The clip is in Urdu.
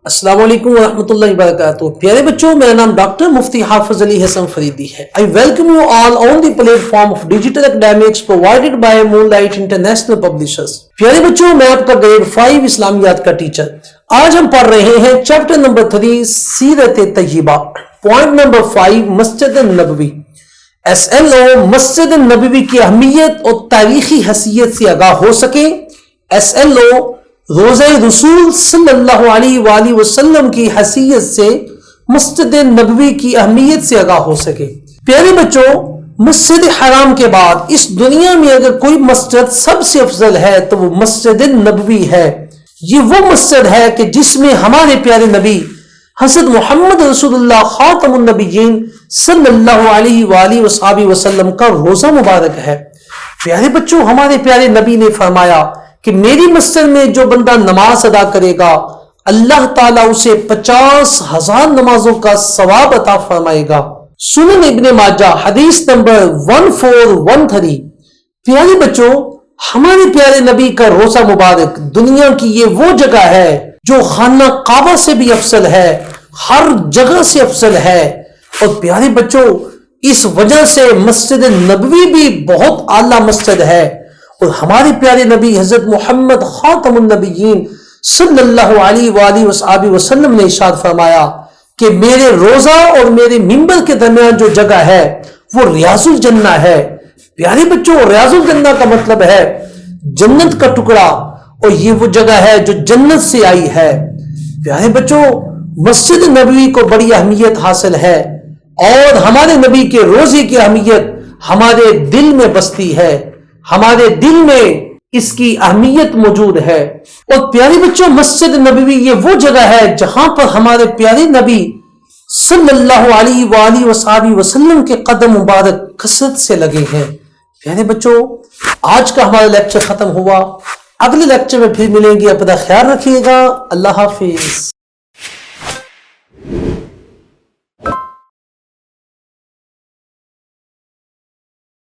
السلام علیکم ورحمۃ اللہ وبرکاتہ. پیارے بچوں، میرا نام ڈاکٹر مفتی حافظ علی حسن فریدی ہے. I welcome you all on the platform of digital academics provided by Moonlight International Publishers. پیارے بچوں، میں آپ کا گریڈ 5 اسلامیات کا ٹیچر. آج ہم پڑھ رہے ہیں چیپٹر نمبر 3 سیرت طیبہ. Point number 5 Masjid Nabawi. SLO Masjid Nabawi کی اہمیت اور تاریخی حیثیت سے آگاہ ہو سکے. SLO روزہ رسول صلی اللہ علیہ وآلہ وسلم کی حیثیت سے مسجد نبوی کی اہمیت سے آگاہ ہو سکے. پیارے بچوں، مسجد حرام کے بعد اس دنیا میں اگر کوئی مسجد سب سے افضل ہے تو وہ مسجد نبوی ہے. یہ وہ مسجد ہے کہ جس میں ہمارے پیارے نبی حضرت محمد رسول اللہ خاتم النبیین صلی اللہ علیہ وآلہ وصحبہ وسلم کا روزہ مبارک ہے. پیارے بچوں، ہمارے پیارے نبی نے فرمایا کہ میری مسجد میں جو بندہ نماز ادا کرے گا اللہ تعالیٰ اسے 50,000 نمازوں کا ثواب عطا فرمائے گا. سنن ابن ماجہ حدیث نمبر 1413. پیارے بچوں، ہمارے پیارے نبی کا روزہ مبارک دنیا کی یہ وہ جگہ ہے جو خانہ کعبہ سے بھی افضل ہے، ہر جگہ سے افضل ہے. اور پیارے بچوں، اس وجہ سے مسجد نبوی بھی بہت اعلیٰ مسجد ہے. اور ہمارے پیارے نبی حضرت محمد خاتم النبیین صلی اللہ علیہ وآلہ وصحبہ وسلم نے ارشاد فرمایا کہ میرے روزہ اور میرے منبر کے درمیان جو جگہ ہے وہ ریاض الجنہ ہے. پیارے بچوں، ریاض الجنہ کا مطلب ہے جنت کا ٹکڑا، اور یہ وہ جگہ ہے جو جنت سے آئی ہے. پیارے بچوں، مسجد نبوی کو بڑی اہمیت حاصل ہے، اور ہمارے نبی کے روزے کی اہمیت ہمارے دل میں بستی ہے، ہمارے دل میں اس کی اہمیت موجود ہے. اور پیارے بچوں، مسجد نبوی یہ وہ جگہ ہے جہاں پر ہمارے پیارے نبی صلی اللہ علیہ وآلہ وصحبہ وسلم کے قدم مبارک کثرت سے لگے ہیں. پیارے بچوں، آج کا ہمارا لیکچر ختم ہوا. اگلے لیکچر میں پھر ملیں گے. اپنا خیال رکھیے گا. اللہ حافظ.